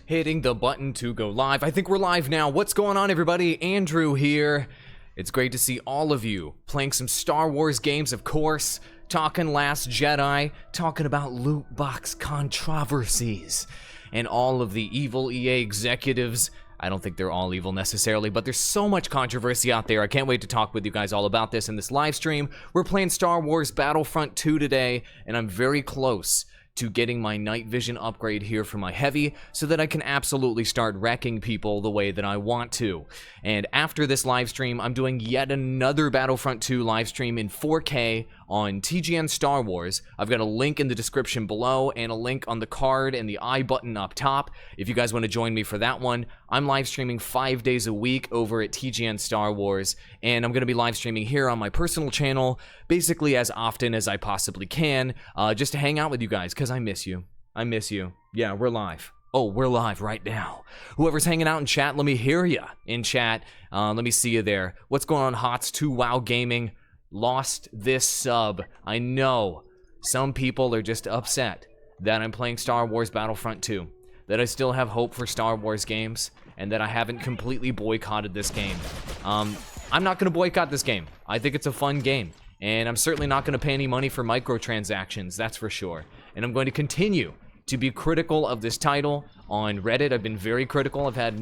hitting the button to go live. I think we're live now. What's going on, everybody? Andrew here. It's great to see all of you playing some Star Wars games, of course, talking Last Jedi, talking about loot box controversies, and all of the evil EA executives. I don't think they're all evil necessarily, but there's so much controversy out there. I can't wait to talk with you guys all about this in this live stream. We're playing Star Wars Battlefront 2 today, and I'm very close to getting my night vision upgrade here for my heavy so that I can absolutely start wrecking people the way that I want to. And after this live stream, I'm doing yet another Battlefront 2 live stream in 4K on TGN Star Wars. I've got a link in the description below and a link on the card and the I button up top if you guys want to join me for that one. I'm live streaming 5 days a week over at TGN Star Wars, and I'm going to be live streaming here on my personal channel basically as often as I possibly can, just to hang out with you guys, because I miss you. I miss you. Yeah, we're live. Oh, we're live right now. Whoever's hanging out in chat, let me hear you in chat. Let me see you there. What's going on, Hots 2 WoW Gaming? Lost this sub. I know some people are just upset that I'm playing Star Wars Battlefront 2, that I still have hope for Star Wars games, and that I haven't completely boycotted this game. I'm not going to boycott this game. I think it's a fun game, and I'm certainly not going to pay any money for microtransactions, that's for sure. And I'm going to continue to be critical of this title on Reddit. I've been very critical. I've had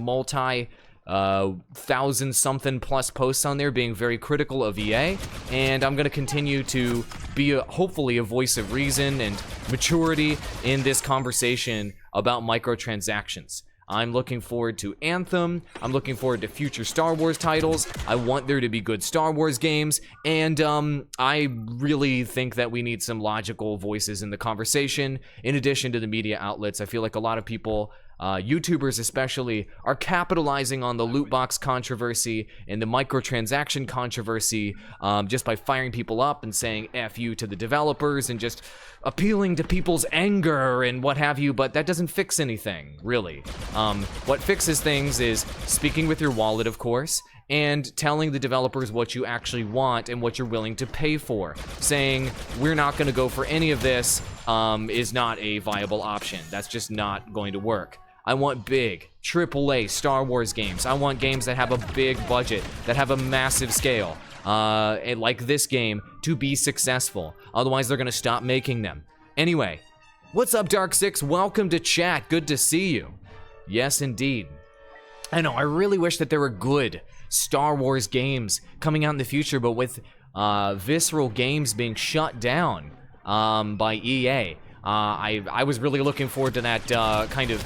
thousand-something plus posts on there being very critical of EA, and I'm going to continue to be hopefully a voice of reason and maturity in this conversation about microtransactions. I'm looking forward to Anthem. I'm looking forward to future Star Wars titles. I want there to be good Star Wars games, and I really think that we need some logical voices in the conversation in addition to the media outlets. I feel like a lot of people, YouTubers especially, are capitalizing on the loot box controversy and the microtransaction controversy just by firing people up and saying F you to the developers and just appealing to people's anger and what have you, but that doesn't fix anything, really. What fixes things is speaking with your wallet, of course, and telling the developers what you actually want and what you're willing to pay for. Saying, we're not going to go for any of this is not a viable option. That's just not going to work. I want big, AAA Star Wars games. I want games that have a big budget, that have a massive scale, and like this game, to be successful. Otherwise, they're going to stop making them. Anyway, what's up, Dark6? Welcome to chat. Good to see you. Yes, indeed. I know, I really wish that there were good Star Wars games coming out in the future, but with Visceral Games being shut down by EA, I was really looking forward to that kind of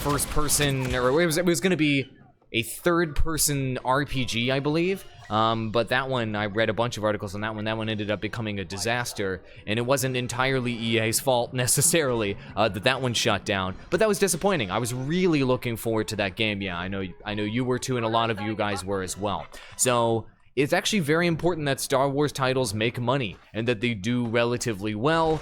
first-person, or it was going to be a third-person RPG, I believe. But that one, I read a bunch of articles on that one. That one ended up becoming a disaster, and it wasn't entirely EA's fault necessarily that one shut down. But that was disappointing. I was really looking forward to that game. Yeah, I know you were too, and a lot of you guys were as well. So it's actually very important that Star Wars titles make money and that they do relatively well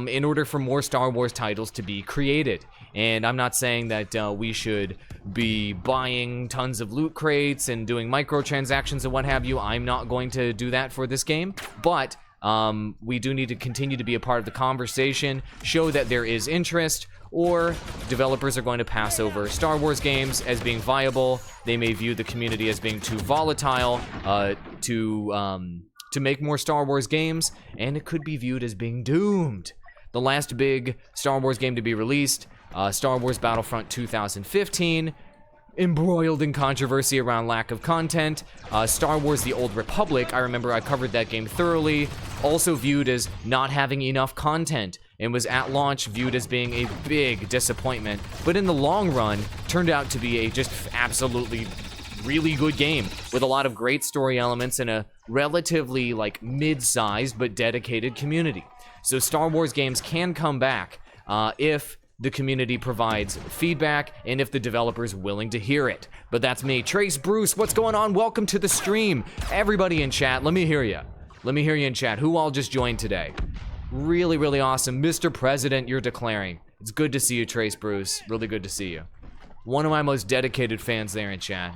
in order for more Star Wars titles to be created. And I'm not saying that we should be buying tons of loot crates and doing microtransactions and what have you. I'm not going to do that for this game, but we do need to continue to be a part of the conversation, show that there is interest, or developers are going to pass over Star Wars games as being viable. They may view the community as being too volatile to make more Star Wars games, and it could be viewed as being doomed. The last big Star Wars game to be released, Star Wars Battlefront 2015, embroiled in controversy around lack of content. Star Wars The Old Republic, I remember I covered that game thoroughly, also viewed as not having enough content, and was at launch viewed as being a big disappointment, but in the long run turned out to be a just absolutely really good game with a lot of great story elements and a relatively like mid-sized but dedicated community. So Star Wars games can come back if the community provides feedback and if the developer's willing to hear it. But that's me. Trace Bruce, what's going on? Welcome to the stream. Everybody in chat, let me hear you. Let me hear you in chat. Who all just joined today? Really, really awesome. Mr. President, you're declaring. It's good to see you, Trace Bruce. Really good to see you. One of my most dedicated fans there in chat.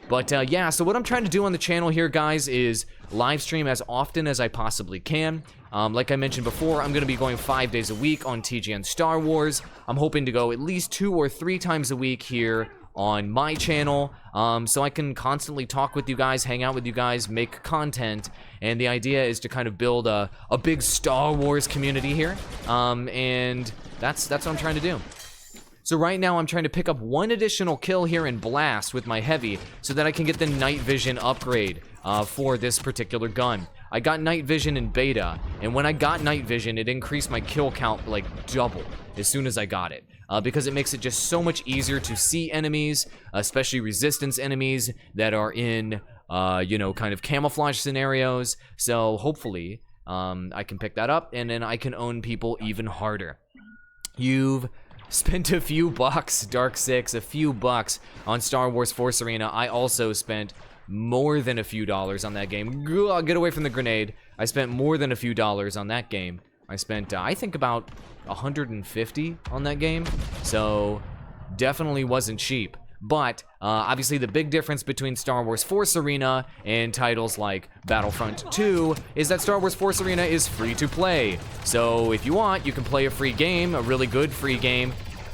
But yeah, so what I'm trying to do on the channel here, guys, is live stream as often as I possibly can. Like I mentioned before, I'm going to be going 5 days a week on TGN Star Wars. I'm hoping to go at least 2 or 3 times a week here on my channel, so I can constantly talk with you guys, hang out with you guys, make content, and the idea is to kind of build a big Star Wars community here, and that's what I'm trying to do. So right now I'm trying to pick up 1 additional kill here in Blast with my Heavy so that I can get the night vision upgrade for this particular gun. I got night vision in beta, and when I got night vision, it increased my kill count like double as soon as I got it. Because it makes it just so much easier to see enemies, especially resistance enemies that are in, you know, kind of camouflage scenarios. So hopefully I can pick that up, and then I can own people even harder. You've spent a few bucks, Dark Six, a few bucks on Star Wars Force Arena. I also spent more than a few dollars on that game. Get away from the grenade. I spent more than a few dollars on that game. I spent, I think, about 150 on that game, so definitely wasn't cheap. But obviously the big difference between Star Wars Force Arena and titles like Battlefront 2 is that Star Wars Force Arena is free to play. So if you want, you can play a free game, a really good free game,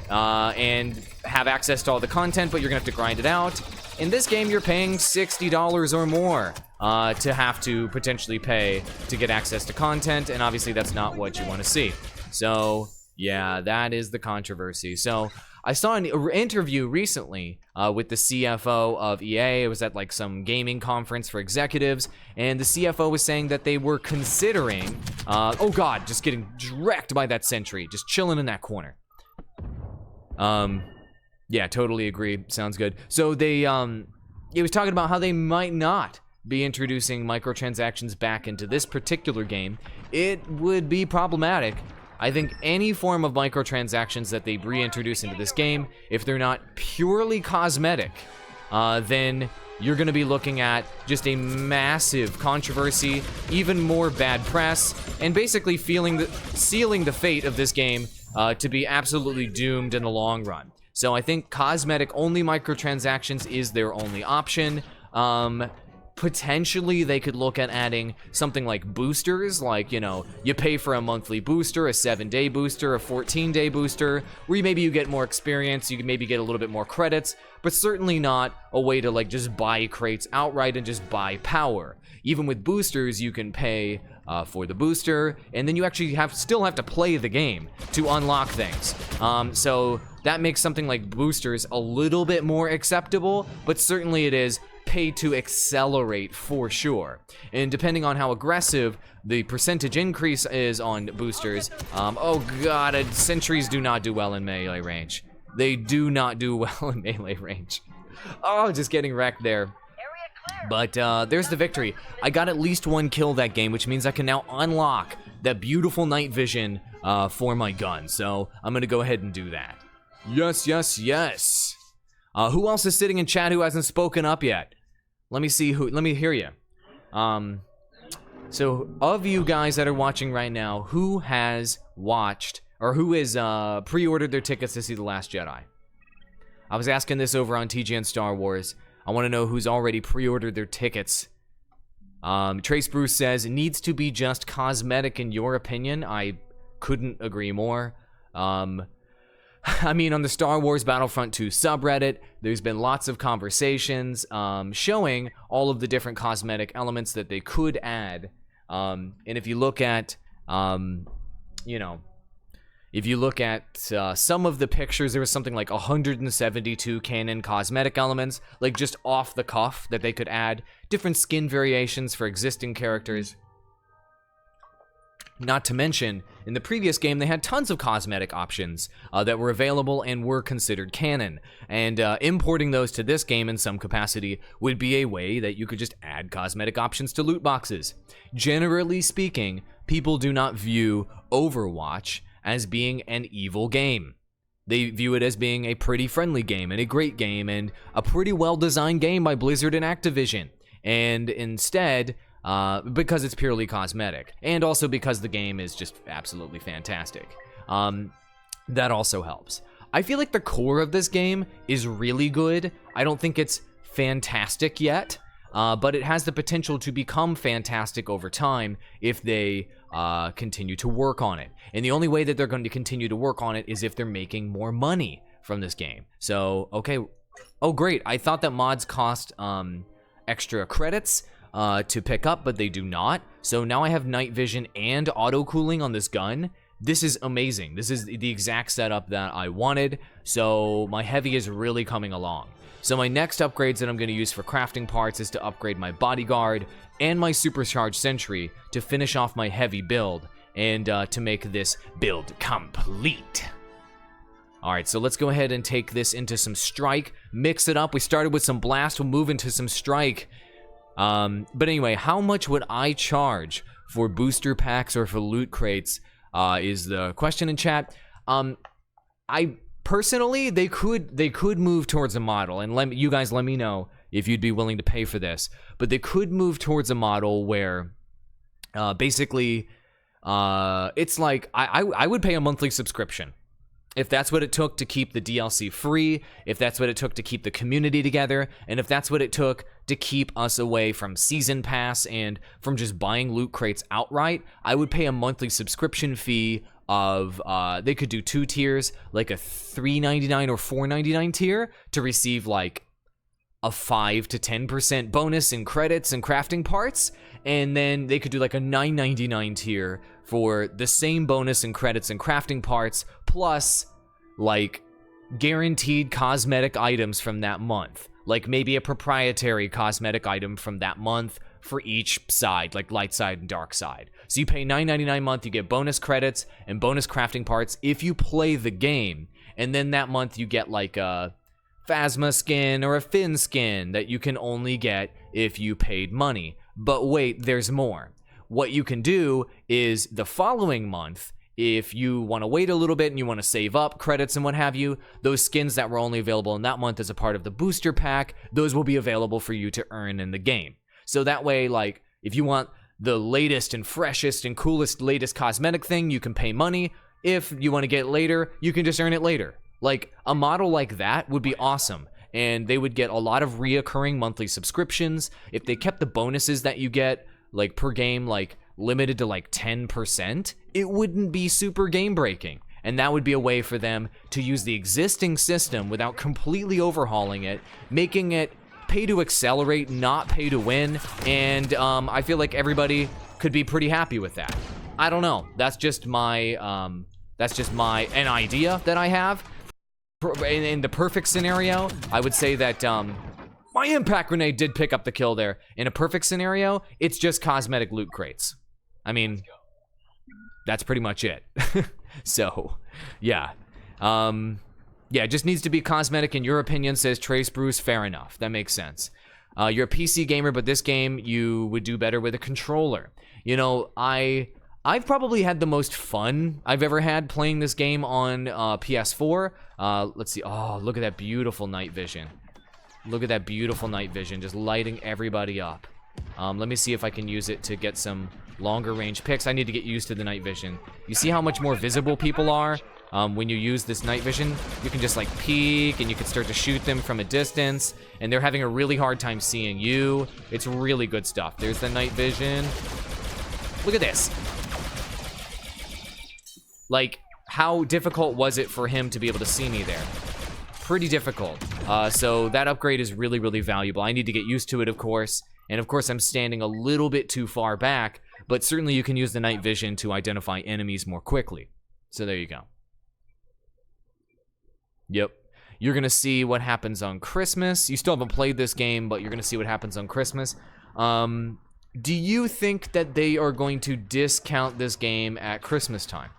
and have access to all the content, but you're gonna have to grind it out. In this game, you're paying $60 or more to have to potentially pay to get access to content, and obviously that's not what you want to see. So yeah, that is the controversy. So I saw an interview recently with the CFO of EA. It was at like some gaming conference for executives, and the CFO was saying that they were considering, oh god, just getting wrecked by that sentry, just chilling in that corner. Yeah, totally agree. Sounds good. So they, he was talking about how they might not be introducing microtransactions back into this particular game. It would be problematic. I think any form of microtransactions that they reintroduce into this game, if they're not purely cosmetic, then you're going to be looking at just a massive controversy, even more bad press, and basically sealing the fate of this game to be absolutely doomed in the long run. So I think cosmetic-only microtransactions is their only option. Potentially, they could look at adding something like boosters, like, you know, you pay for a monthly booster, a 7-day booster, a 14-day booster, where maybe you get more experience, you can maybe get a little bit more credits, but certainly not a way to, like, just buy crates outright and just buy power. Even with boosters, you can pay for the booster, and then you actually still have to play the game to unlock things. So that makes something like boosters a little bit more acceptable, but certainly it is pay to accelerate for sure. And depending on how aggressive the percentage increase is on boosters, oh god, sentries do not do well in melee range. They do not do well in melee range. Oh, just getting wrecked there. But there's the victory. I got at least 1 kill that game, which means I can now unlock that beautiful night vision for my gun. So I'm gonna go ahead and do that. Yes, yes, yes. Who else is sitting in chat who hasn't spoken up yet? Let me see who, let me hear you. So of you guys that are watching right now, who has watched, or who has pre-ordered their tickets to see The Last Jedi? I was asking this over on TGN Star Wars. I want to know who's already pre-ordered their tickets. Trace Bruce says, it needs to be just cosmetic in your opinion. I couldn't agree more. I mean, on the Star Wars Battlefront 2 subreddit, there's been lots of conversations showing all of the different cosmetic elements that they could add. And if you look at, you know, if you look at some of the pictures, there was something like 172 canon cosmetic elements, like just off the cuff that they could add. Different skin variations for existing characters. Not to mention, in the previous game, they had tons of cosmetic options that were available and were considered canon. And importing those to this game in some capacity would be a way that you could just add cosmetic options to loot boxes. Generally speaking, people do not view Overwatch as being an evil game. They view it as being a pretty friendly game and a great game and a pretty well-designed game by Blizzard and Activision. And instead, because it's purely cosmetic, and also because the game is just absolutely fantastic. That also helps. I feel like the core of this game is really good. I don't think it's fantastic yet, but it has the potential to become fantastic over time if they continue to work on it. And the only way that they're going to continue to work on it is if they're making more money from this game. So, okay. Oh, great. I thought that mods cost extra credits to pick up, but they do not. So now I have night vision and auto cooling on this gun. This is amazing. This is the exact setup that I wanted. So my heavy is really coming along. So my next upgrades that I'm going to use for crafting parts is to upgrade my bodyguard and my supercharged sentry to finish off my heavy build and to make this build complete. Alright, so let's go ahead and take this into some strike, mix it up. We started with some blast, we'll move into some strike. But anyway, how much would I charge for booster packs or for loot crates is the question in chat. I personally, they could move towards a model, and you guys let me know if you'd be willing to pay for this. But they could move towards a model where basically it's like I would pay a monthly subscription. If that's what it took to keep the DLC free, if that's what it took to keep the community together, and if that's what it took to keep us away from Season Pass and from just buying loot crates outright, I would pay a monthly subscription fee of, they could do 2 tiers, like a $3.99 or $4.99 tier to receive like a 5 to 10% bonus in credits and crafting parts, and then they could do like a $9.99 tier for the same bonus in credits and crafting parts, plus like guaranteed cosmetic items from that month, like maybe a proprietary cosmetic item from that month for each side, like light side and dark side. So you pay $9.99 a month, you get bonus credits and bonus crafting parts if you play the game, and then that month you get like a Phasma skin or a Finn skin that you can only get if you paid money. But wait, there's more. What you can do is the following month, if you want to wait a little bit and you want to save up credits and what have you, those skins that were only available in that month as a part of the booster pack, those will be available for you to earn in the game. So that way, like, if you want the latest and freshest and coolest latest cosmetic thing, you can pay money. If you want to get it later, you can just earn it later. Like, a model like that would be awesome, and they would get a lot of reoccurring monthly subscriptions. If they kept the bonuses that you get, like, per game, like, limited to, like, 10%, it wouldn't be super game-breaking. And that would be a way for them to use the existing system without completely overhauling it, making it pay to accelerate, not pay to win, and I feel like everybody could be pretty happy with that. I don't know. That's just my, an idea that I have. In the perfect scenario, I would say that my impact grenade did pick up the kill there. In a perfect scenario, it's just cosmetic loot crates. I mean, that's pretty much it. So, yeah. Yeah, it just needs to be cosmetic in your opinion, says Trace Bruce. Fair enough. That makes sense. You're a PC gamer, but this game you would do better with a controller. You know, I've probably had the most fun I've ever had playing this game on PS4. Let's see. Oh, look at that beautiful night vision. Look at that beautiful night vision, just lighting everybody up. Let me see if I can use it to get some longer range picks. I need to get used to the night vision. You see how much more visible people are when you use this night vision? You can just like peek and you can start to shoot them from a distance, and they're having a really hard time seeing you. It's really good stuff. There's the night vision. Look at this. Like, how difficult was it for him to be able to see me there? Pretty difficult. So that upgrade is really, really valuable. I need to get used to it, of course. And of course, I'm standing a little bit too far back, but certainly you can use the night vision to identify enemies more quickly. So there you go. Yep. You're going to see what happens on Christmas. You still haven't played this game, but you're going to see what happens on Christmas. Do you think that they are going to discount this game at Christmas time?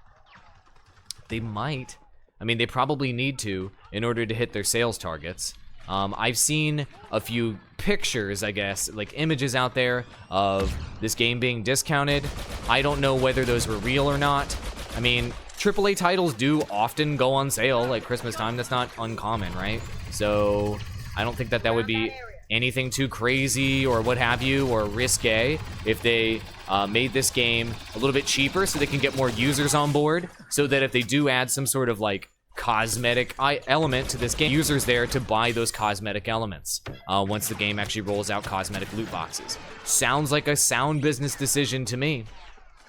They might. I mean, they probably need to in order to hit their sales targets. I've seen a few pictures, I guess, like images out there of this game being discounted. I don't know whether those were real or not. I mean, AAA titles do often go on sale like Christmas time. That's not uncommon, right? So I don't think that that would be anything too crazy or what have you, or risque, if they made this game a little bit cheaper so they can get more users on board, so that if they do add some sort of like cosmetic element to this game. Users there to buy those cosmetic elements once the game actually rolls out cosmetic loot boxes. Sounds like a sound business decision to me.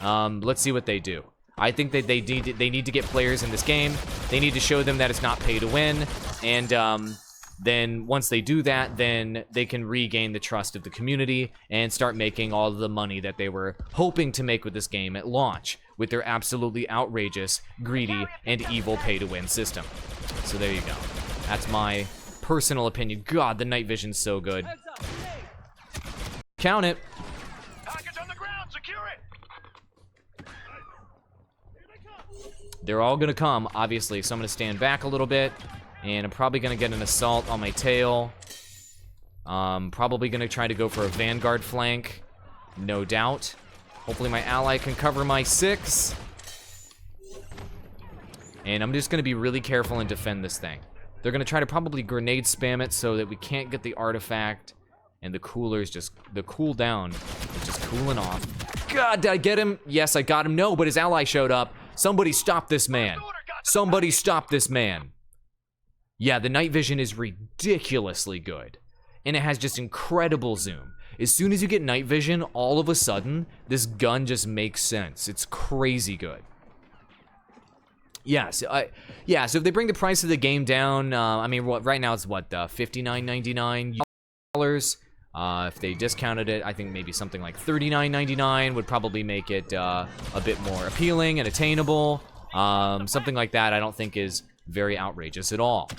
Let's see what they do. I think that they need to get players in this game. They need to show them that it's not pay to win, and then once they do that, then they can regain the trust of the community and start making all of the money that they were hoping to make with this game at launch with their absolutely outrageous, greedy, and evil pay-to-win system. So there you go. That's my personal opinion. God, the night vision's so good. Count it. Package on the ground, secure it. They're all gonna come, obviously, so I'm gonna stand back a little bit. And I'm probably gonna get an assault on my tail. Probably gonna try to go for a vanguard flank, no doubt. Hopefully my ally can cover my 6. And I'm just gonna be really careful and defend this thing. They're gonna try to probably grenade spam it so that we can't get the artifact. And the cooler's just, the cooldown is just cooling off. God, did I get him? Yes, I got him. No, but his ally showed up. Somebody stop this man. Somebody stop this man. Yeah, the night vision is ridiculously good. And it has just incredible zoom. As soon as you get night vision, all of a sudden, this gun just makes sense. It's crazy good. Yeah, so if they bring the price of the game down, I mean, right now it's what, $59.99? If they discounted it, I think maybe something like $39.99 would probably make it a bit more appealing and attainable. Something like that I don't think is very outrageous at all.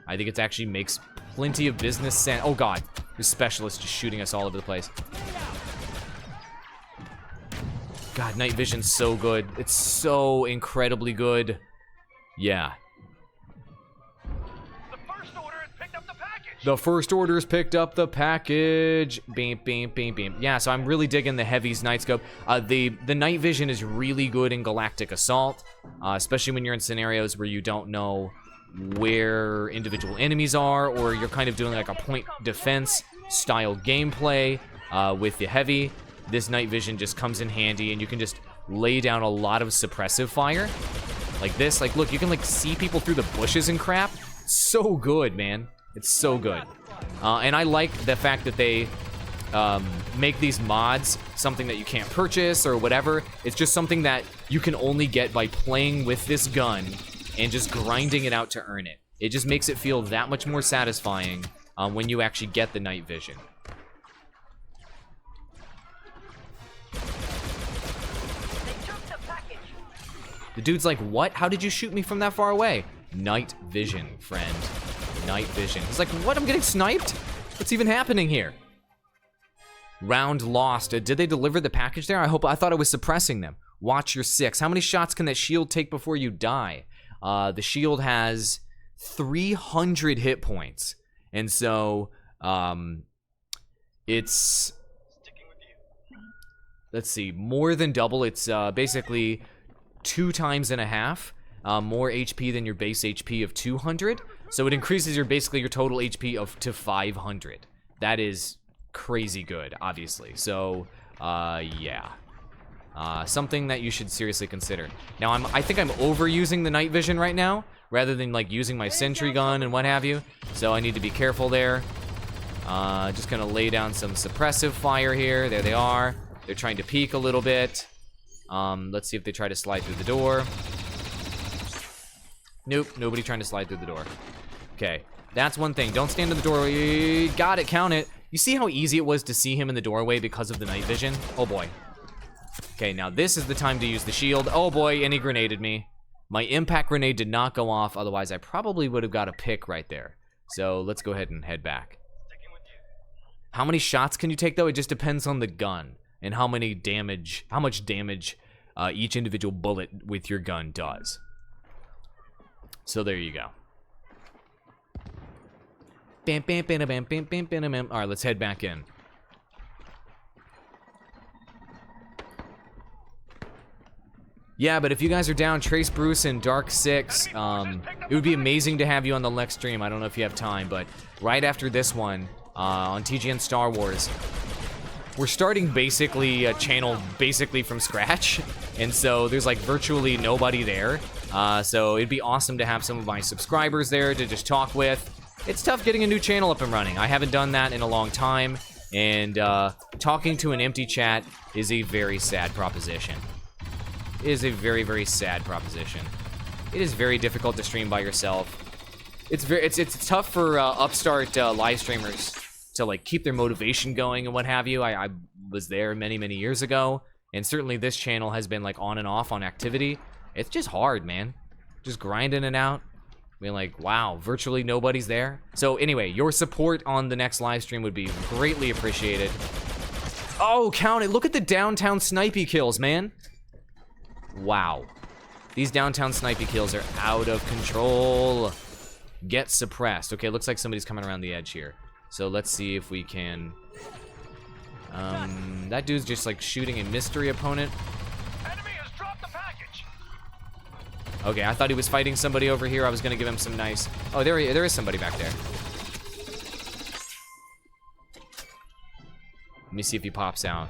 I think it actually makes plenty of business sense. Oh god, this specialist just shooting us all over the place. God, night vision's so good. It's so incredibly good. Yeah. The first order's picked up the package. Beam, beam, beam, beam. Yeah, so I'm really digging the Heavy's night scope. The night vision is really good in Galactic Assault, especially when you're in scenarios where you don't know where individual enemies are, or you're kind of doing like a point defense style gameplay with the Heavy. This night vision just comes in handy, and you can just lay down a lot of suppressive fire. Like this, like look, you can like see people through the bushes and crap. It's so good, man. It's so good. And I like the fact that they make these mods something that you can't purchase or whatever. It's just something that you can only get by playing with this gun and just grinding it out to earn it. It just makes it feel that much more satisfying when you actually get the night vision. The dude's like, what? How did you shoot me from that far away? Night vision, friend. Night vision. He's like, what? I'm getting sniped? What's even happening here? Round lost. Did they deliver the package there? I thought I was suppressing them. Watch your 6. How many shots can that shield take before you die? The shield has 300 hit points. And so, it's... Let's see, more than double. It's basically 2.5 times more HP than your base HP of 200. So it increases basically your total HP to 500. That is crazy good, obviously. So, yeah. Something that you should seriously consider. Now, I think I'm overusing the night vision right now, rather than like using my sentry gun and what have you. So I need to be careful there. Just gonna lay down some suppressive fire here. There they are. They're trying to peek a little bit. Let's see if they try to slide through the door. Nope, nobody trying to slide through the door. Okay, that's one thing. Don't stand in the doorway. Got it, count it. You see how easy it was to see him in the doorway because of the night vision? Oh boy. Okay, now this is the time to use the shield. Oh boy, and he grenaded me. My impact grenade did not go off, otherwise I probably would have got a pick right there. So let's go ahead and head back. How many shots can you take though? It just depends on the gun and how much damage each individual bullet with your gun does. So there you go. Bam, bam, bam, bam, bam, bam, bam, bam. All right, let's head back in. Yeah, but if you guys are down, Trace Bruce and Dark 6, it would be amazing to have you on the next stream. I don't know if you have time, but right after this one, on TGN Star Wars, we're starting basically a channel basically from scratch, and so there's like virtually nobody there. So it'd be awesome to have some of my subscribers there to just talk with. It's tough getting a new channel up and running. I haven't done that in a long time, and talking to an empty chat is a very sad proposition. It is a very, very sad proposition. It is very difficult to stream by yourself. It's tough for upstart live streamers to like keep their motivation going and what have you. I was there many, many years ago, and certainly this channel has been like on and off on activity. It's just hard, man. Just grinding it out. Being like, wow, virtually nobody's there. So anyway, your support on the next live stream would be greatly appreciated. Oh, count it. Look at the downtown snipey kills, man. Wow. These downtown snipey kills are out of control. Get suppressed. Okay, looks like somebody's coming around the edge here. So let's see if we can... that dude's just like shooting a mystery opponent. Enemy has dropped the package. Okay, I thought he was fighting somebody over here. I was gonna give him some nice... Oh, there is somebody back there. Let me see if he pops out.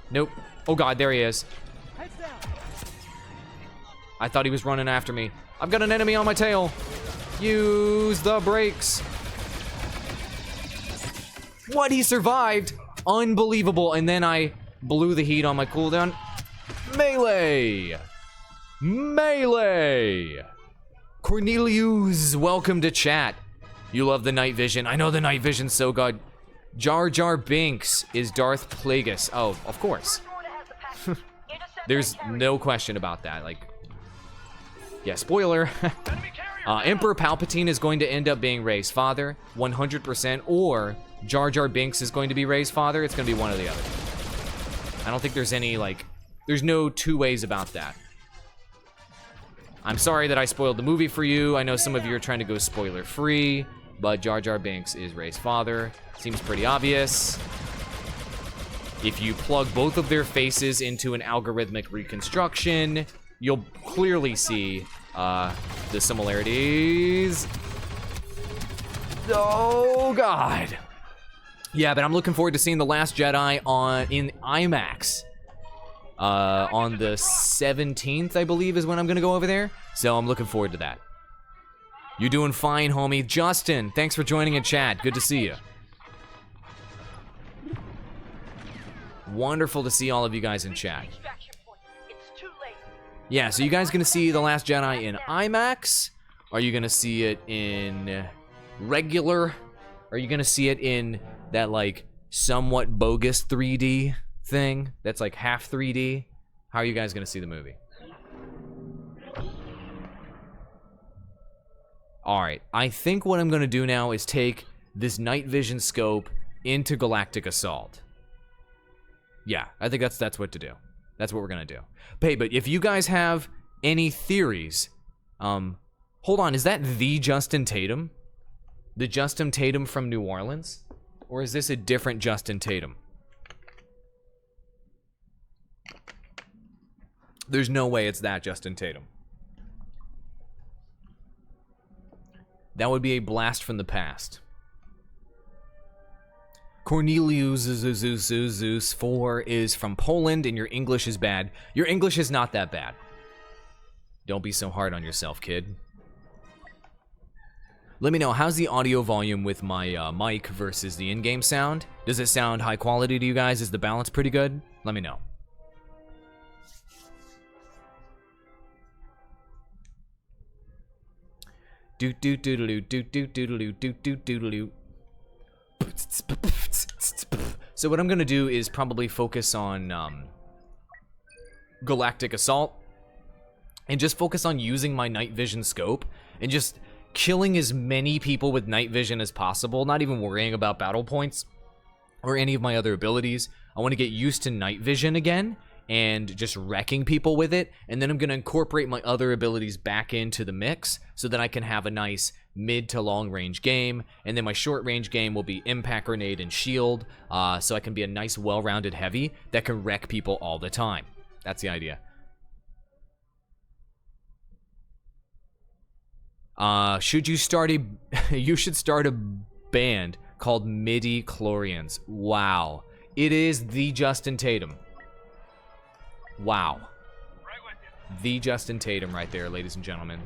Nope. Oh god, there he is. I thought he was running after me. I've got an enemy on my tail. Use the brakes. What? He survived? Unbelievable. And then I blew the heat on my cooldown. Melee. Melee. Cornelius, welcome to chat. You love the night vision. I know the night vision's so good. Jar Jar Binks is Darth Plagueis. Oh, of course. There's no question about that. Like, yeah, spoiler. Emperor Palpatine is going to end up being Rey's father, 100%, or Jar Jar Binks is going to be Rey's father. It's going to be one or the other. I don't think there's any, like, there's no two ways about that. I'm sorry that I spoiled the movie for you. I know some of you are trying to go spoiler-free, but Jar Jar Binks is Rey's father. Seems pretty obvious. If you plug both of their faces into an algorithmic reconstruction, you'll clearly see the similarities. Oh, God. Yeah, but I'm looking forward to seeing The Last Jedi in IMAX. On the 17th, I believe, is when I'm going to go over there. So I'm looking forward to that. You're doing fine, homie. Justin, thanks for joining in chat. Good to see you. Wonderful to see all of you guys in chat. Yeah, so you guys gonna see The Last Jedi in IMAX? Are you gonna see it in regular? Are you gonna see it in that like somewhat bogus 3D thing that's like half 3D? How are you guys gonna see the movie? Alright, I think what I'm gonna do now is take this night vision scope into Galactic Assault. Yeah, I think that's what to do. That's what we're gonna do. Hey, but if you guys have any theories, hold on, is that the Justin Tatum? The Justin Tatum from New Orleans? Or is this a different Justin Tatum? There's no way it's that Justin Tatum. That would be a blast from the past. Cornelius Zeus 4 is from Poland, and your English is bad. Your English is not that bad. Don't be so hard on yourself, kid. Let me know, how's the audio volume with my mic versus the in-game sound? Does it sound high quality to you guys? Is the balance pretty good? Let me know. So what I'm gonna do is probably focus on Galactic Assault and just focus on using my night vision scope and just killing as many people with night vision as possible, not even worrying about battle points or any of my other abilities. I want to get used to night vision again and just wrecking people with it, and then I'm going to incorporate my other abilities back into the mix so that I can have a nice mid to long range game, and then my short range game will be impact grenade and shield, so I can be a nice well-rounded heavy that can wreck people all the time. That's the idea. You should start a band called Midi Chlorians. Wow. It is the Justin Tatum. Wow. Right with you. The Justin Tatum right there, ladies and gentlemen.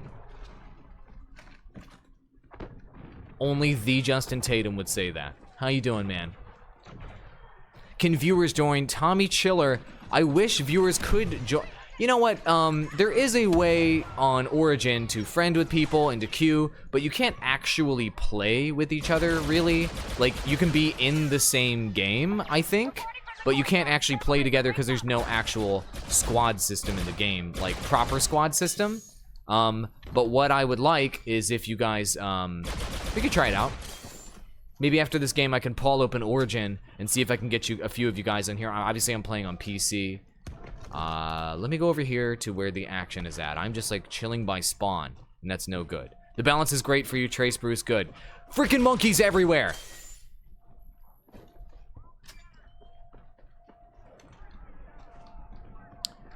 Only the Justin Tatum would say that. How you doing, man? Can viewers join? Tommy Chiller. I wish viewers could join. You know what? There is a way on Origin to friend with people and to queue, but you can't actually play with each other, really. Like, you can be in the same game, I think, but you can't actually play together because there's no actual squad system in the game, like proper squad system. But what I would like is if you guys, we could try it out. Maybe after this game I can pull open Origin and see if I can get you a few of you guys in here. Obviously I'm playing on PC. Let me go over here to where the action is at. I'm just like chilling by spawn, and that's no good. The balance is great for you, Trace Bruce, good. Freaking monkeys everywhere!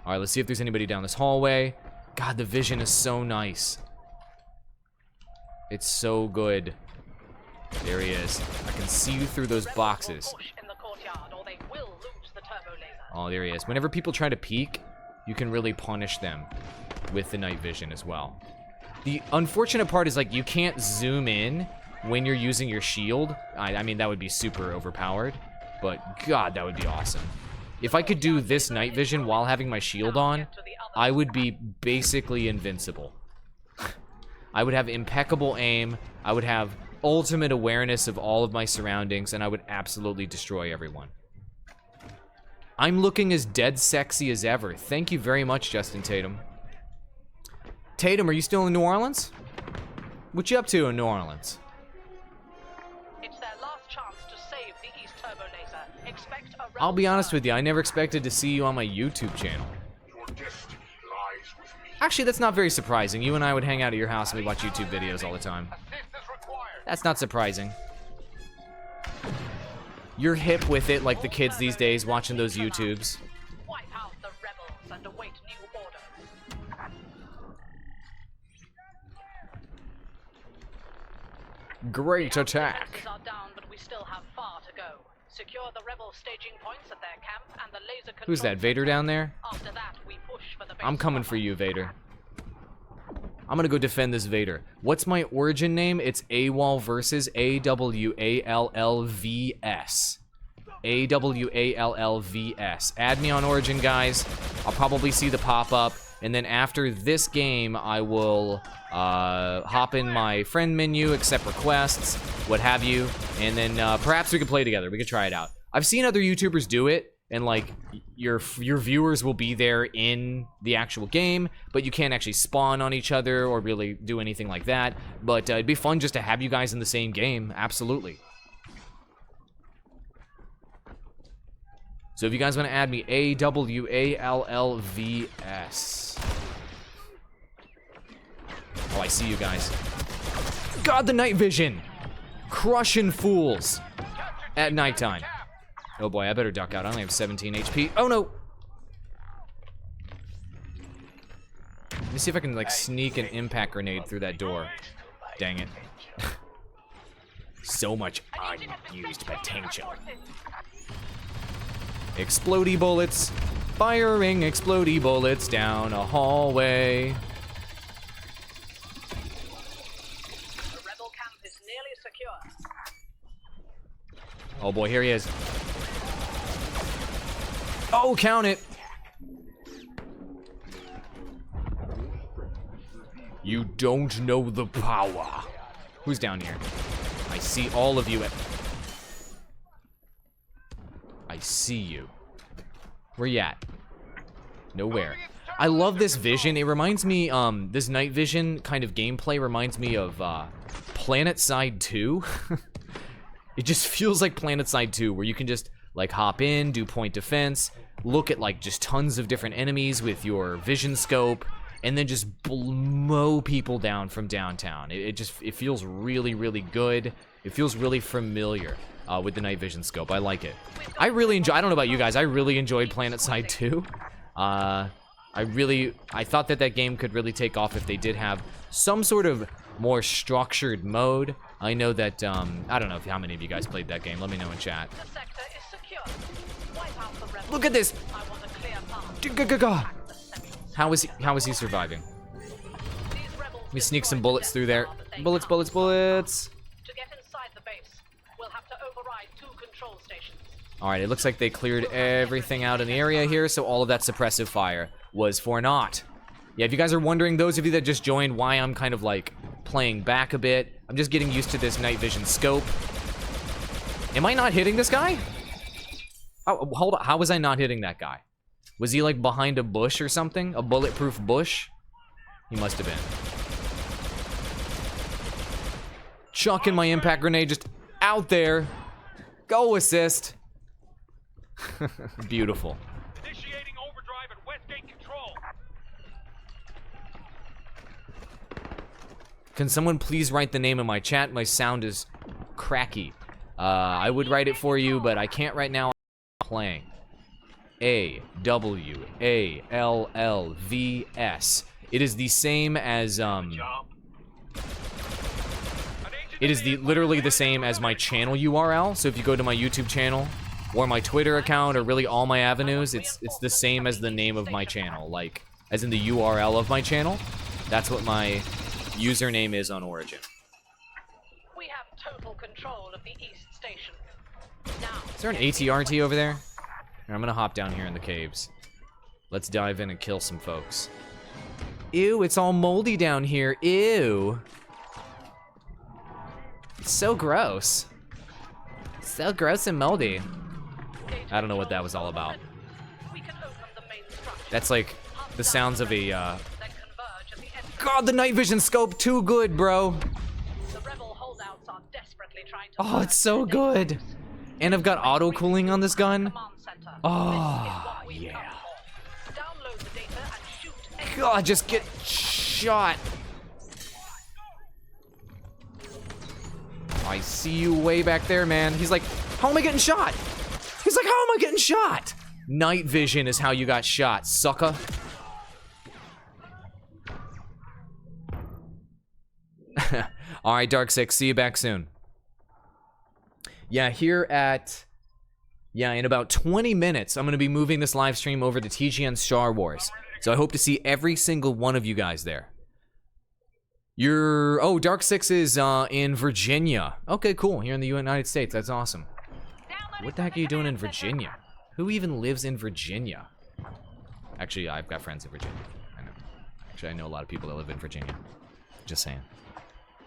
Alright, let's see if there's anybody down this hallway. God, the vision is so nice. It's so good. There he is. I can see you through those boxes. Oh, there he is. Whenever people try to peek, you can really punish them with the night vision as well. The unfortunate part is, like, you can't zoom in when you're using your shield. I mean, that would be super overpowered, but God, that would be awesome. If I could do this night vision while having my shield on, I would be basically invincible. I would have impeccable aim, I would have ultimate awareness of all of my surroundings, and I would absolutely destroy everyone. I'm looking as dead sexy as ever. Thank you very much, Justin Tatum. Tatum, are you still in New Orleans? What you up to in New Orleans? It's their last chance to save the East Turbo Laser. Expect a I'll be honest with you, I never expected to see you on my YouTube channel. Your destiny lies with me. Actually, that's not very surprising. You and I would hang out at your house and we'd watch YouTube videos all the time. Assist is required. That's not surprising. You're hip with it like the kids these days watching those YouTubes. Wipe out the rebels and await new orders. Great attack. Defenses are down, but we still have far to go. Secure the rebel staging points at their camp and the laser control. Who's that, Vader down there? After that, we push for the base. I'm coming for you, Vader. I'm gonna go defend this Vader. What's my Origin name? It's Awall versus AWALLVS. AWALLVS. Add me on Origin, guys. I'll probably see the pop-up. And then after this game, I will hop in my friend menu, accept requests, what have you. And then perhaps we could play together. We could try it out. I've seen other YouTubers do it. And like your viewers will be there in the actual game, but you can't actually spawn on each other or really do anything like that. But it'd be fun just to have you guys in the same game, absolutely. So if you guys want to add me, AWALLVS. Oh, I see you guys. God, the night vision, crushing fools at nighttime. Oh boy, I better duck out. I only have 17 HP. Oh no! Let me see if I can like sneak an impact grenade through that door. Dang it. So much unused potential. Explodey bullets. Firing explodey bullets down a hallway. The rebel camp is nearly secure. Oh boy, here he is. Oh, count it. You don't know the power. Who's down here? I see all of you. I see you. Where you at? Nowhere. I love this vision. It reminds me, this night vision kind of gameplay reminds me of PlanetSide 2. It just feels like PlanetSide 2, where you can just like hop in, do point defense, look at like just tons of different enemies with your vision scope, and then just mow people down from downtown. It feels really, really good. It feels really familiar with the night vision scope. I like it. I really enjoy. I don't know about you guys. I really enjoyed PlanetSide 2. I thought that game could really take off if they did have some sort of more structured mode. I know that I don't know how many of you guys played that game. Let me know in chat. The sector is secure. Look at this. I want a clear path. G-g-g-g. The sections. How is he surviving? These rebels Let me sneak some destroyed bullets the through Death there. Star that they Bullets, can't bullets, stop. bullets. To get inside the base, we'll have to override 2 control stations. Alright, it looks like they cleared everything out in the area here, so all of that suppressive fire was for naught. Yeah, if you guys are wondering, those of you that just joined, why I'm kind of like playing back a bit, I'm just getting used to this night vision scope. Am I not hitting this guy? Oh, hold on, how was I not hitting that guy? Was he like behind a bush or something? A bulletproof bush? He must have been. Chucking my impact grenade just out there. Go assist. Beautiful. Initiating overdrive at Westgate Control. Can someone please write the name in my chat? My sound is cracky. I would write it for you, but I can't right now. I'm playing. AWALLVS. It is the same as it is literally the same as my channel URL. So if you go to my YouTube channel or my Twitter account or really all my avenues, it's the same as the name of my channel, like as in the URL of my channel. That's what my username is on Origin. We have total control of the East Station. Now, Is there an ATRT over there? Here, I'm gonna hop down here in the caves. Let's dive in and kill some folks. Ew, it's all moldy down here. Ew. It's so gross. So gross and moldy. I don't know what that was all about. we can open the main structure. That's like the sounds of a, Then converge at the entrance. God, the night vision scope, too good, bro. The rebel holdouts are desperately trying to. Oh, it's so good. And I've got auto cooling on this gun. Command center. Oh, This is what we've yeah. come for. Download the data and shoot. any- God, just get shot. I see you way back there, man. He's like, how am I getting shot? He's like, how am I getting shot? Night vision is how you got shot, sucker. All right, Dark Six, see you back soon. Yeah, in about 20 minutes, I'm gonna be moving this live stream over to TGN Star Wars. So I hope to see every single one of you guys there. Oh, Dark Six is in Virginia. Okay, cool. Here in the United States. That's awesome. What the heck are you doing in Virginia? Who even lives in Virginia? Actually, I've got friends in Virginia. I know. Actually, I know a lot of people that live in Virginia. Just saying.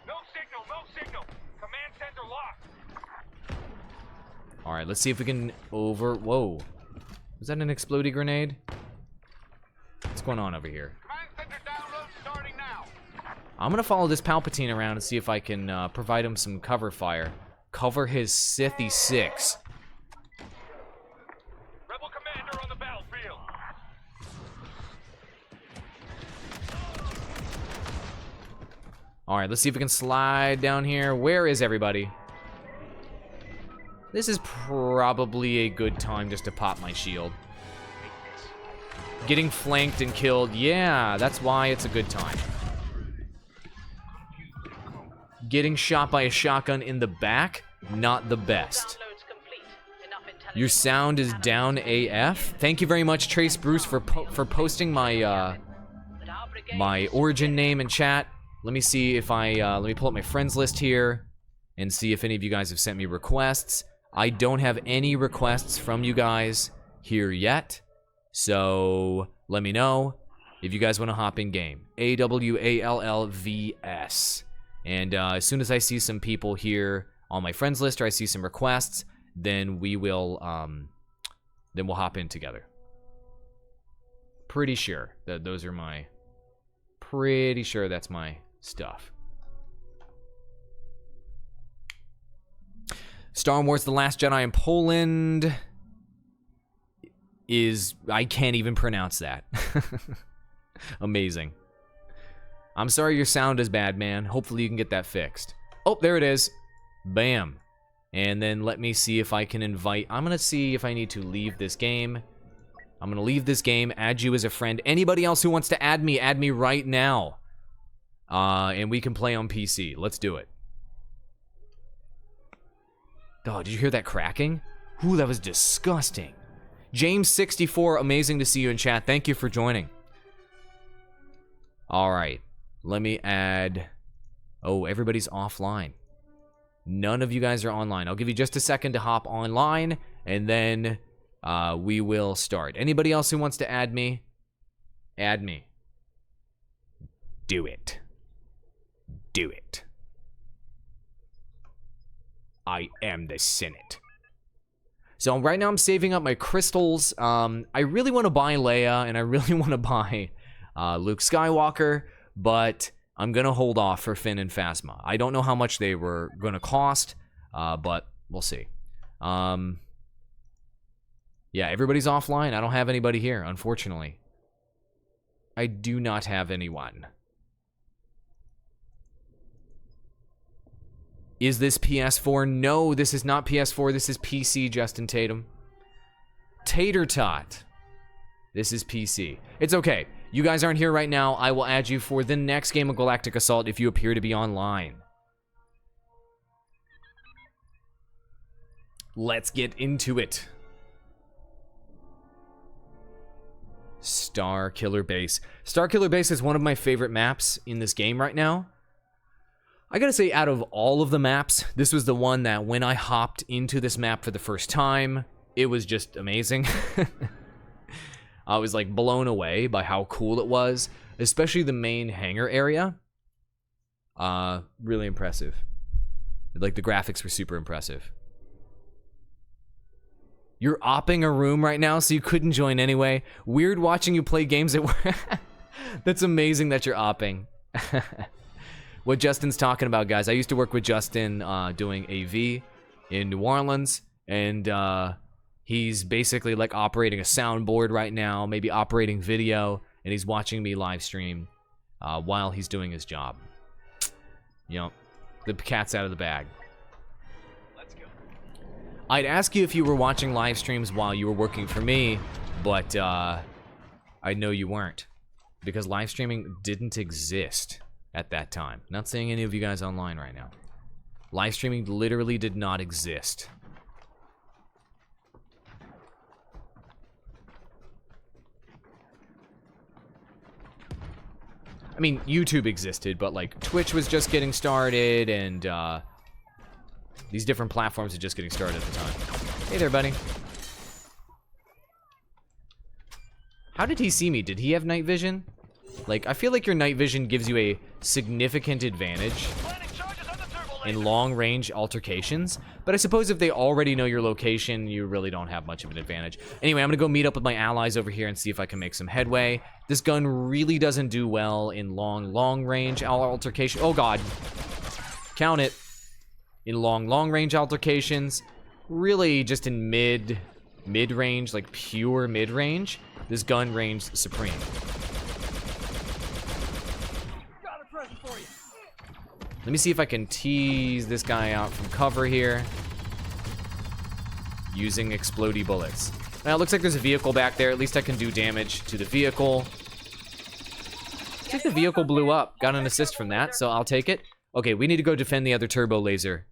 No signal, no signal. Command center locked. All right, let's see if we can Whoa. Was that an exploding grenade? What's going on over here? Command center download starting now. I'm gonna follow this Palpatine around and see if I can provide him some cover fire. Cover his Sithy 6. Rebel commander on the battlefield. All right, let's see if we can slide down here. Where is everybody? This is probably a good time just to pop my shield. Getting flanked and killed, yeah, that's why it's a good time. Getting shot by a shotgun in the back, not the best. Downloads complete. Enough intelligence. Your sound is down AF. Thank you very much, Trace Bruce, for posting my But our brigade my Origin name in chat. Let me see if let me pull up my friends list here and see if any of you guys have sent me requests. I don't have any requests from you guys here yet, so let me know if you guys want to hop in game. AWALLVS. And as soon as I see some people here on my friends list or I see some requests, then we'll hop in together. Pretty sure that those are my. Pretty sure that's my stuff. Star Wars: The Last Jedi in Poland is, I can't even pronounce that. Amazing. I'm sorry your sound is bad, man. Hopefully you can get that fixed. Oh, there it is. Bam. And then let me see if I can invite. I'm gonna see if I need to leave this game. I'm gonna leave this game, add you as a friend. Anybody else who wants to add me right now. And we can play on PC. Let's do it. Oh, did you hear that cracking? Ooh, that was disgusting. James64, amazing to see you in chat. Thank you for joining. All right, let me add... Oh, everybody's offline. None of you guys are online. I'll give you just a second to hop online, and then we will start. Anybody else who wants to add me? Add me. Do it. Do it. I am the Senate. So right now I'm saving up my crystals. I really want to buy Leia, and I really want to buy Luke Skywalker, but I'm going to hold off for Finn and Phasma. I don't know how much they were going to cost, but we'll see. Yeah, everybody's offline. I don't have anybody here, unfortunately. I do not have anyone. Is this PS4? No, this is not PS4. This is PC, Justin Tatum. Tater Tot. This is PC. It's okay. You guys aren't here right now. I will add you for the next game of Galactic Assault if you appear to be online. Let's get into it. Star Killer Base. Star Killer Base is one of my favorite maps in this game right now. I gotta say, out of all of the maps, this was the one that when I hopped into this map for the first time, it was just amazing. I was like blown away by how cool it was, especially the main hangar area. Really impressive. Like the graphics were super impressive. You're opping a room right now, so you couldn't join anyway. Weird watching you play games at work. That's amazing that you're opping. What Justin's talking about, guys, I used to work with Justin doing AV in New Orleans, and he's basically like operating a soundboard right now, maybe operating video, and he's watching me live stream while he's doing his job. You know, the cat's out of the bag. Let's go. I'd ask you if you were watching live streams while you were working for me, but I know you weren't, because live streaming didn't exist at that time. Not seeing any of you guys online right now. Live streaming literally did not exist. I mean, YouTube existed, but like Twitch was just getting started, and these different platforms are just getting started at the time. Hey there, buddy. How did he see me? Did he have night vision? Like, I feel like your night vision gives you a significant advantage in long-range altercations, but I suppose if they already know your location, you really don't have much of an advantage. Anyway, I'm gonna go meet up with my allies over here and see if I can make some headway. This gun really doesn't do well in long-range altercation. Oh god. Count it. In long-range altercations. Really just in mid-range, like pure mid-range. This gun reigns supreme. Let me see if I can tease this guy out from cover here. Using explodey bullets. Now, it looks like there's a vehicle back there. At least I can do damage to the vehicle. I think the vehicle blew up. Got an assist from that, so I'll take it. Okay, we need to go defend the other turbo laser.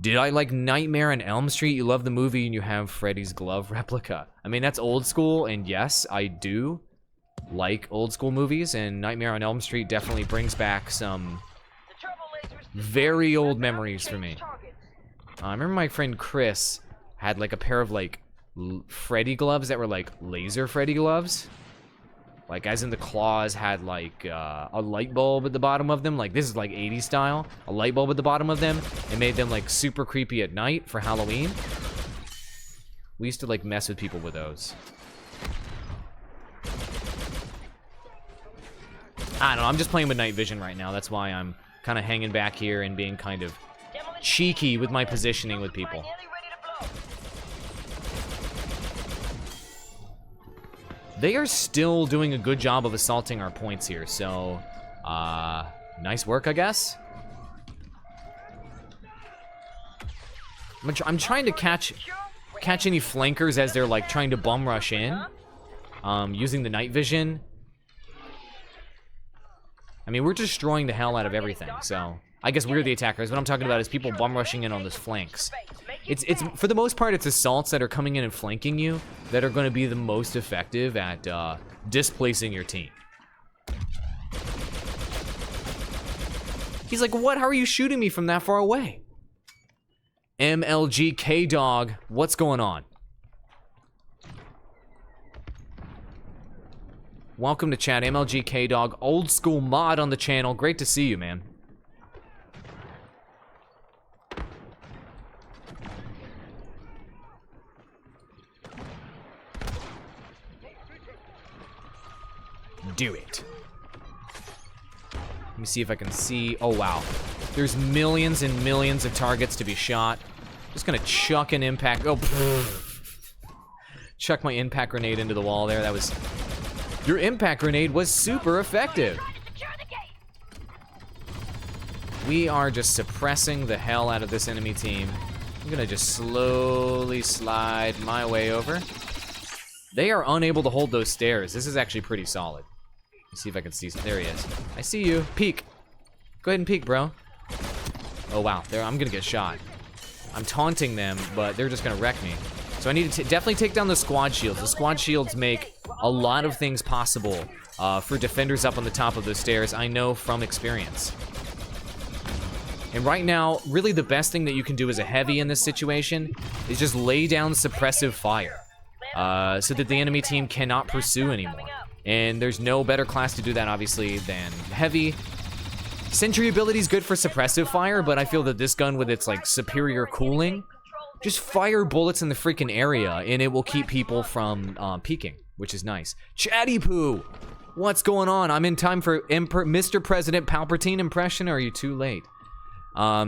Did I like Nightmare on Elm Street? You love the movie and you have Freddy's glove replica. I mean, that's old school, and yes, I do like old school movies, and Nightmare on Elm Street definitely brings back some very old memories for me. I remember my friend Chris had like a pair of like Freddy gloves that were like laser Freddy gloves. Like as in the claws had like a light bulb at the bottom of them. Like this is like 80s style. A light bulb at the bottom of them. It made them like super creepy at night for Halloween. We used to like mess with people with those. I don't know, I'm just playing with night vision right now. That's why I'm kind of hanging back here and being kind of cheeky with my positioning with people. They are still doing a good job of assaulting our points here, so nice work, I guess. I'm trying to catch any flankers as they're like trying to bum rush in, using the night vision. I mean, we're destroying the hell out of everything, so I guess we're the attackers. What I'm talking about is people bum rushing in on those flanks. It's for the most part, it's assaults that are coming in and flanking you that are going to be the most effective at displacing your team. He's like, what? How are you shooting me from that far away? MLG K-Dog, what's going on? Welcome to chat, MLG K-Dog, old school mod on the channel. Great to see you, man. Do it. Let me see if I can see. Oh, wow. There's millions and millions of targets to be shot. Just gonna chuck an impact. Oh, chuck my impact grenade into the wall there. That was... Your impact grenade was super effective. We are just suppressing the hell out of this enemy team. I'm gonna just slowly slide my way over. They are unable to hold those stairs. This is actually pretty solid. Let's see if I can see. There he is. I see you. Peek. Go ahead and peek, bro. Oh, wow. There, I'm gonna get shot. I'm taunting them, but they're just gonna wreck me. So I need to definitely take down the squad shields. The squad shields make a lot of things possible for defenders up on the top of the stairs. I know from experience. And right now, really the best thing that you can do as a heavy in this situation is just lay down suppressive fire so that the enemy team cannot pursue anymore. And there's no better class to do that, obviously, than heavy. Sentry ability is good for suppressive fire, but I feel that this gun with its like superior cooling, just fire bullets in the freaking area and it will keep people from peeking, which is nice. Chatty Poo, what's going on? I'm in time for Mr. President Palpatine impression, or are you too late?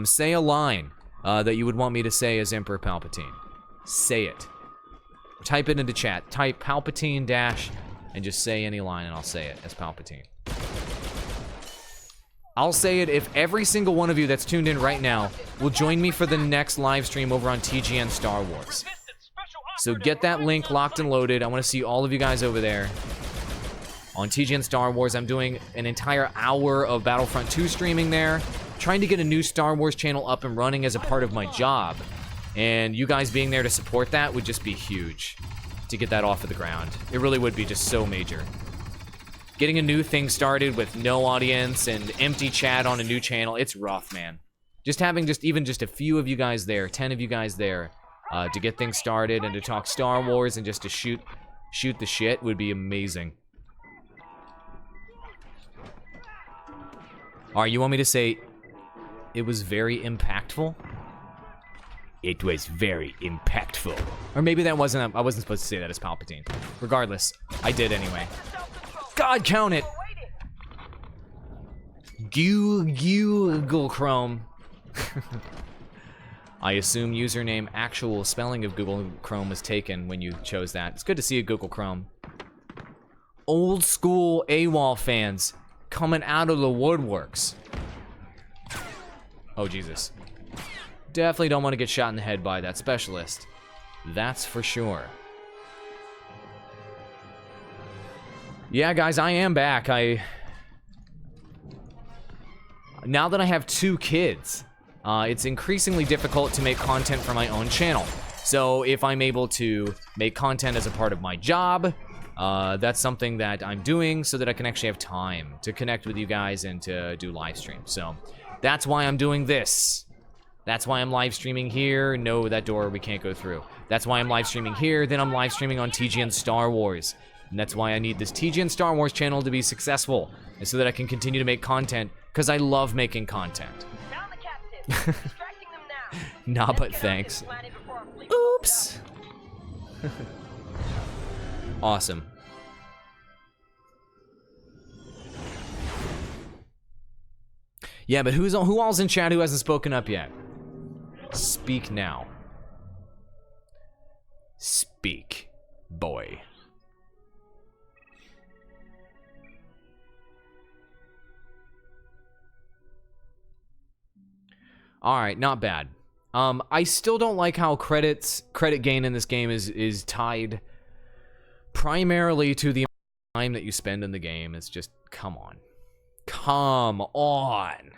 Say a line that you would want me to say as Emperor Palpatine. Say it. Type it into chat. Type Palpatine dash and just say any line and I'll say it as Palpatine. I'll say it if every single one of you that's tuned in right now will join me for the next live stream over on TGN Star Wars. So get that link locked and loaded. I want to see all of you guys over there. On TGN Star Wars, I'm doing an entire hour of Battlefront 2 streaming there. Trying to get a new Star Wars channel up and running as a part of my job. And you guys being there to support that would just be huge to get that off of the ground. It really would be just so major. Getting a new thing started with no audience and empty chat on a new channel, it's rough, man. Just having even just a few of you guys there, 10 of you guys there, to get things started and to talk Star Wars and just to shoot the shit would be amazing. Alright, you want me to say it was very impactful? It was very impactful. Or maybe that wasn't, I wasn't supposed to say that as Palpatine. Regardless, I did anyway. God, count it! Google Chrome. I assume username actual spelling of Google Chrome was taken when you chose that. It's good to see you, Google Chrome. Old school Awall fans coming out of the woodworks. Oh, Jesus. Definitely don't want to get shot in the head by that specialist. That's for sure. Yeah, guys, I am back. Now that I have 2 kids, it's increasingly difficult to make content for my own channel. So if I'm able to make content as a part of my job, that's something that I'm doing so that I can actually have time to connect with you guys and to do live streams. So that's why I'm doing this. That's why I'm live streaming here. No, that door we can't go through. That's why I'm live streaming here. Then I'm live streaming on TGN Star Wars. And that's why I need this TGN Star Wars channel to be successful, and so that I can continue to make content, because I love making content. Nah, but thanks. Oops. Awesome. Yeah, but who all's in chat who hasn't spoken up yet? Speak now. Speak, boy. Alright, not bad. I still don't like how credit gain in this game is tied primarily to the time that you spend in the game. It's just, come on. Come on.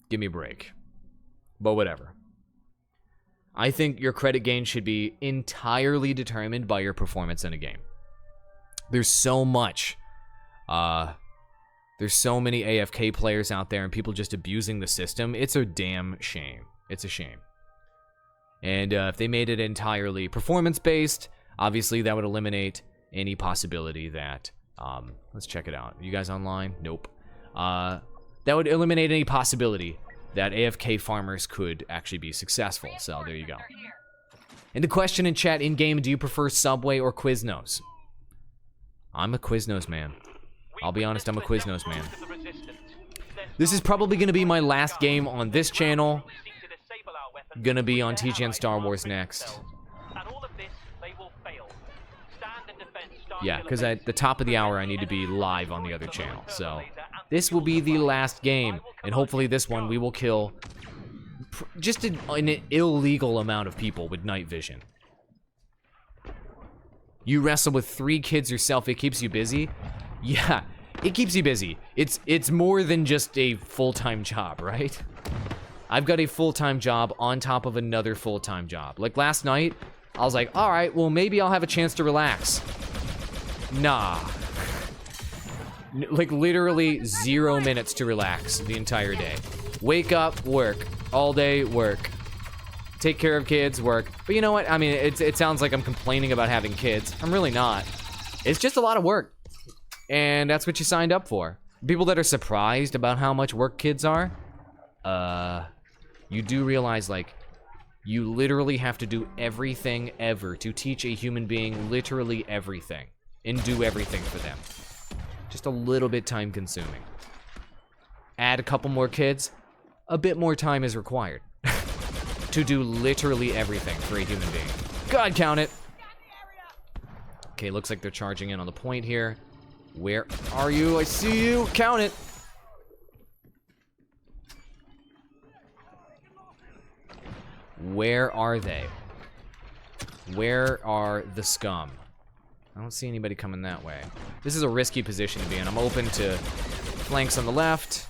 Give me a break. But whatever. I think your credit gain should be entirely determined by your performance in a game. There's so much. There's so many AFK players out there and people just abusing the system. It's a damn shame. It's a shame. And if they made it entirely performance-based, obviously that would eliminate any possibility that... let's check it out. Are you guys online? Nope. That would eliminate any possibility that AFK farmers could actually be successful. So there you go. And the question in chat in-game, do you prefer Subway or Quiznos? I'm a Quiznos man. I'll be honest, I'm a Quiznos man. This is probably going to be my last game on this channel. Gonna be on TGN Star Wars next. Yeah, because at the top of the hour I need to be live on the other channel. So this will be the last game. And hopefully this one we will kill just an illegal amount of people with night vision. You wrestle with 3 kids yourself, it keeps you busy? Yeah, it keeps you busy. It's more than just a full-time job, right? I've got a full-time job on top of another full-time job. Like last night, I was like, all right, well maybe I'll have a chance to relax. Nah. Like literally 0 minutes to relax the entire day. Wake up, work. All day, work. Take care of kids, work. But you know what? I mean, it sounds like I'm complaining about having kids. I'm really not. It's just a lot of work. And that's what you signed up for. People that are surprised about how much work kids are, you do realize, like, you literally have to do everything ever to teach a human being literally everything and do everything for them. Just a little bit time consuming. Add a couple more kids, a bit more time is required to do literally everything for a human being. God, count it. Okay, looks like they're charging in on the point here. Where are you? I see you. Count it. Where are they? Where are the scum? I don't see anybody coming that way. This is a risky position to be in. I'm open to flanks on the left.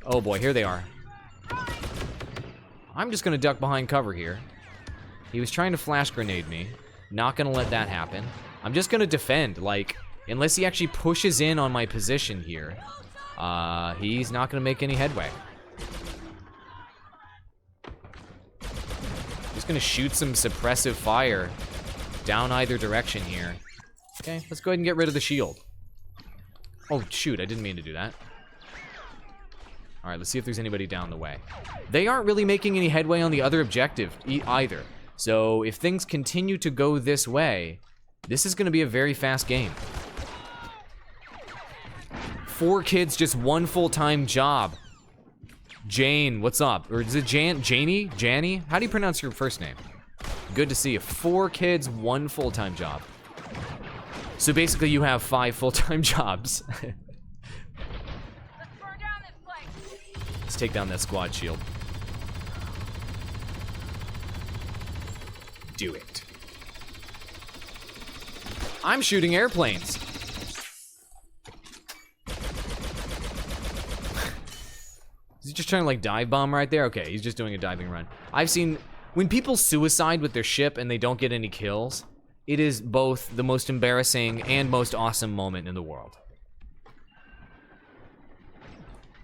Oh boy, here they are. I'm just gonna duck behind cover here. He was trying to flash grenade me. Not gonna let that happen. I'm just gonna defend, like, unless he actually pushes in on my position here, he's not gonna make any headway. Just gonna shoot some suppressive fire down either direction here. Okay, let's go ahead and get rid of the shield. Oh, shoot, I didn't mean to do that. All right, let's see if there's anybody down the way. They aren't really making any headway on the other objective either. So if things continue to go this way, this is gonna be a very fast game. 4 kids, just 1 full-time job. Jane, what's up? Or is it Janie? Janny? How do you pronounce your first name? Good to see you. 4 kids, 1 full-time job. So basically you have 5 full-time jobs. Let's take down that squad shield. Do it. I'm shooting airplanes. Is he just trying to like dive bomb right there? Okay, he's just doing a diving run. I've seen, when people suicide with their ship and they don't get any kills, it is both the most embarrassing and most awesome moment in the world.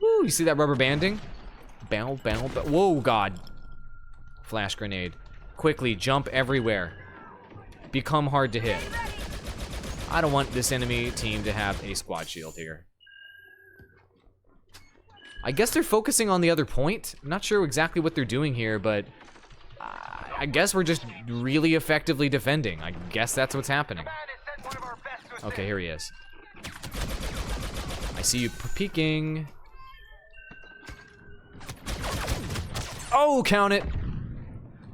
Woo, you see that rubber banding? Bow, bow, bow. Whoa, God. Flash grenade. Quickly, jump everywhere. Become hard to hit. I don't want this enemy team to have a squad shield here. I guess they're focusing on the other point. I'm not sure exactly what they're doing here, but I guess we're just really effectively defending. I guess that's what's happening. Okay, here he is. I see you peeking. Oh, count it.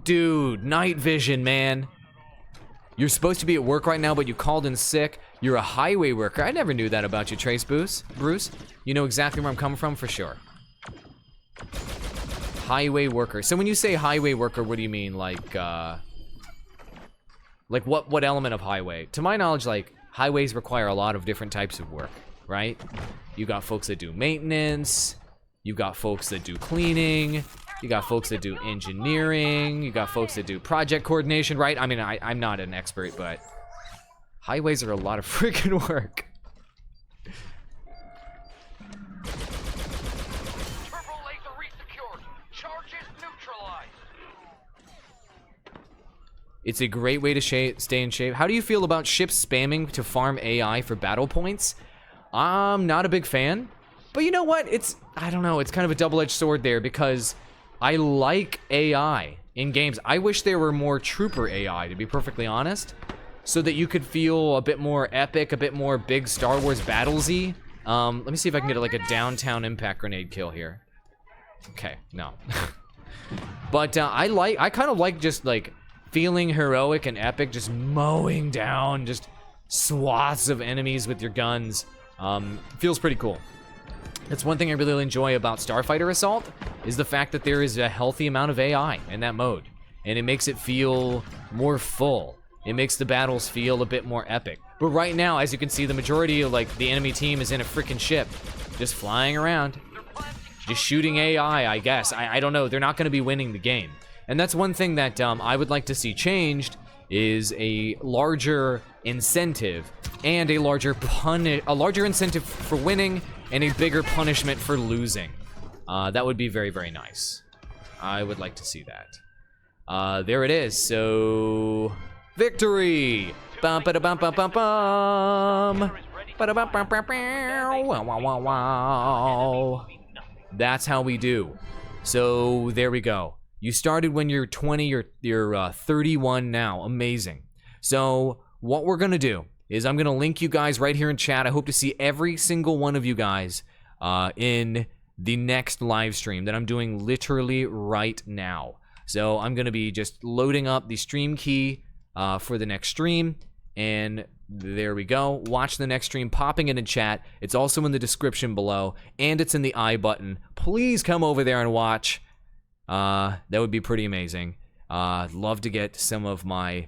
Dude, night vision, man. You're supposed to be at work right now, but you called in sick. You're a highway worker. I never knew that about you, Trace Bruce. You know exactly where I'm coming from for sure. Highway worker. So when you say highway worker, what do you mean? Like what element of highway? To my knowledge, like, highways require a lot of different types of work, right? You got folks that do maintenance. You've got folks that do cleaning. You got folks that do engineering. You got folks that do project coordination, right? I mean, I'm not an expert, but highways are a lot of freaking work. Turbo laser resecured. Charges neutralized. It's a great way to stay in shape. How do you feel about ships spamming to farm AI for battle points? I'm not a big fan, but you know what? I don't know, it's kind of a double-edged sword there because I like AI in games. I wish there were more trooper AI, to be perfectly honest, so that you could feel a bit more epic, a bit more big Star Wars battlesy. Let me see if I can get like a downtown impact grenade kill here. Okay, no. But I kind of like just like feeling heroic and epic, just mowing down just swaths of enemies with your guns. Feels pretty cool. That's one thing I really enjoy about Starfighter Assault, is the fact that there is a healthy amount of AI in that mode. And it makes it feel more full. It makes the battles feel a bit more epic. But right now, as you can see, the majority of like the enemy team is in a freaking ship, just flying around, just shooting AI, I guess. I don't know, they're not gonna be winning the game. And that's one thing that I would like to see changed, is a larger incentive and a larger incentive for winning and a bigger punishment for losing. That would be very, very nice. I would like to see that. There it is. So, victory! Bum ba da bum bum bum bum. Ba da bum bum bum bum. Wow wow wow wow. That's how we do. So there we go. You started when you're 20. You're 31 now. Amazing. So what we're gonna do is I'm gonna link you guys right here in chat. I hope to see every single one of you guys in the next live stream that I'm doing literally right now. So I'm gonna be just loading up the stream key for the next stream, and there we go. Watch the next stream, popping it in chat. It's also in the description below, and it's in the I button. Please come over there and watch. That would be pretty amazing. Love to get some of my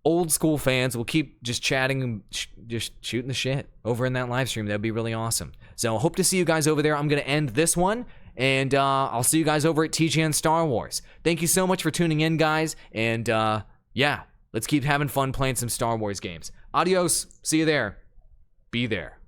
old school fans. We'll keep just chatting and just shooting the shit over in that live stream. That'd be really awesome. So hope to see you guys over there. I'm gonna end this one, and I'll see you guys over at TGN Star Wars. Thank you so much for tuning in, guys, and yeah, let's keep having fun playing some Star Wars games. Adios. See you there. Be there.